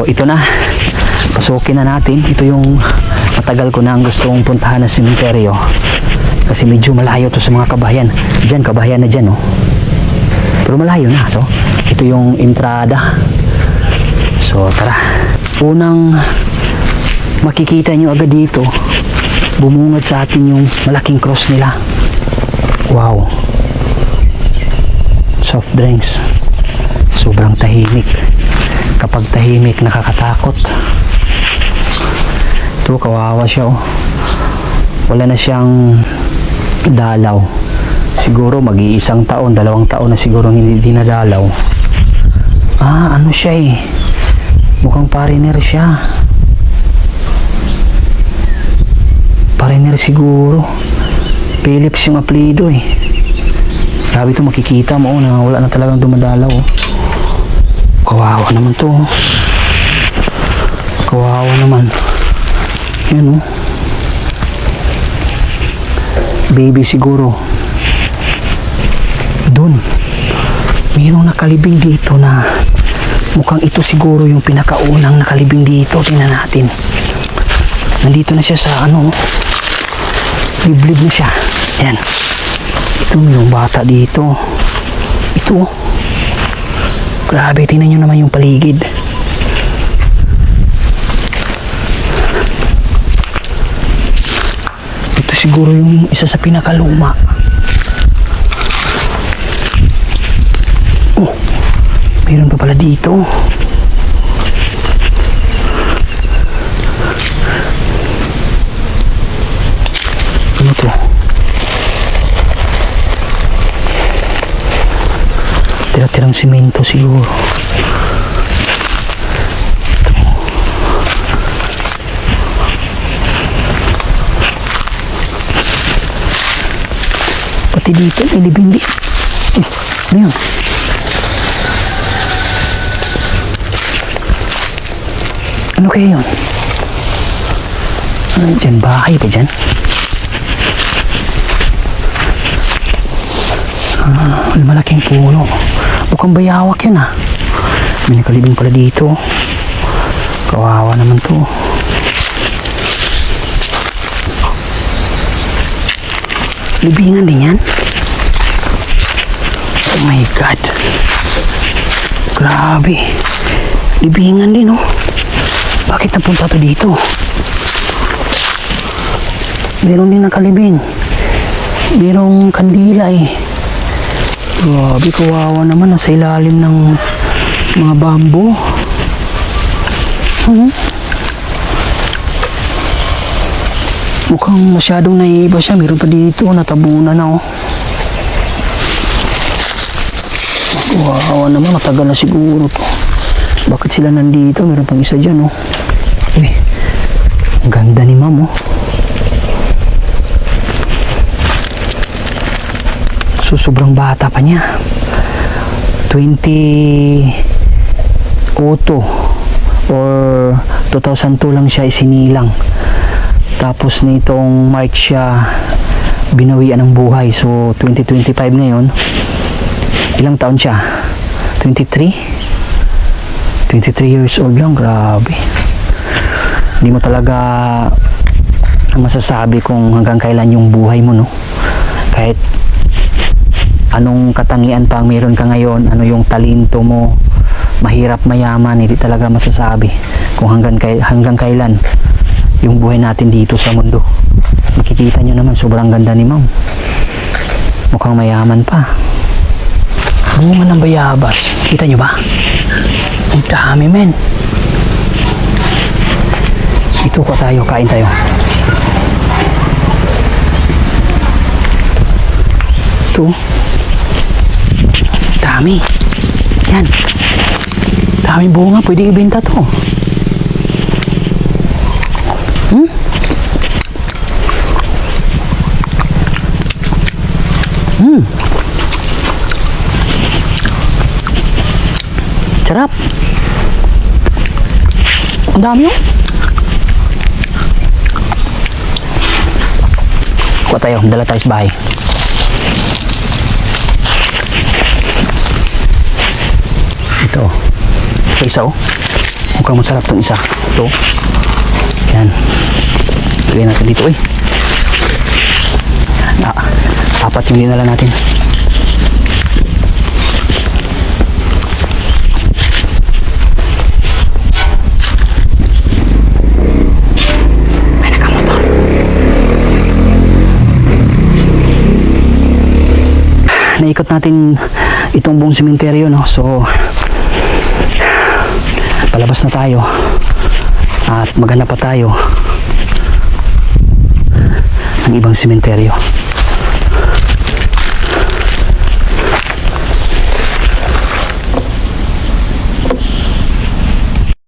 ito na. Pasukin na natin. Ito yung matagal ko na ang gustong puntahan na sementeryo. Kasi medyo malayo to sa mga kabahayan. Diyan, kabahayan na dyan, oh. Pero malayo na. So, ito yung entrada. So, tara. Unang makikita nyo agad dito, bumungad sa atin yung malaking cross nila. Wow. Soft drinks. Sobrang tahimik. Kapag tahimik, nakakatakot. Ito, kawawa siya, oh. Wala na siyang dalaw. Siguro mag-iisang taon, 2 taon na siguro hindi dinadalaw. Ano siya eh. Mukhang foreigner siya. Foreigner siguro. Philips yung apelido eh. Sabi ito, makikita mo na wala na talagang dumadalaw. Kawawa naman to. Kawawa naman. Yan, oh. Baby siguro. Dun, mayroong nakalibing dito na mukhang ito siguro yung pinakaunang nakalibing dito. Tingnan natin. Nandito na siya sa liblib na siya. Yan. Ito, mayroong bata dito. Ito. Grabe, tingnan nyo naman yung paligid. Ito siguro yung isa sa pinakaluma. Oh, mayroon pa pala dito. Ano to? Tira-tirang simento siguro. Pati dito may libing di. Ano yun? Ano kaya yun? Ano dyan? Bahay ba dyan? Malaking puno. Mukhang bayawak yun ah. May nakalibing pala dito. Kawawa naman to. Libingan din yan? Oh my God. Grabe. Libingan din oh. Bakit napunta to dito? Meron din nakalibing. Merong kandila eh. Grabe, kawawa naman. Nasa ilalim ng mga bamboo. Mukhang masyadong naiiba siya. Meron pa dito. Natabunan na oh. Kawawa naman. Matagal na siguro to. Bakit sila nandito? Meron pang isa dyan, oh. Uy, ang ganda ni ma'am, oh. So, sobrang bata pa niya. 2002 or 2002 lang siya isinilang. Tapos nitong March siya binawian ng buhay. So, 2025 ngayon. Ilang taon siya? 23 years old lang. Grabe. Hindi mo talaga masasabi kung hanggang kailan yung buhay mo, no? Kahit anong katangian pa ang meron ka ngayon, ano yung talento mo, mahirap mayaman, hindi talaga masasabi kung hanggang kailan yung buhay natin dito sa mundo. Makikita nyo naman, sobrang ganda ni ma'am. Mukhang mayaman pa. Bunga ng bayabas. Kita nyo ba? Ang dami, men. Ito ko tayo, kain tayo. Ito. Dami. Yan. Daming bunga, pwede ibenta to. Sarap. Ang dami yun. Kuha tayo, dala tayo sa bahay. Ito. Isa oh. Mukhang masarap tong isa. Ito. Yan. Lagay natin dito. Uy. Apat yung dinala natin. May nakamotor. Naikot natin itong buong sementeryo, no? So palabas na tayo at maghanap pa tayo ng ibang sementeryo.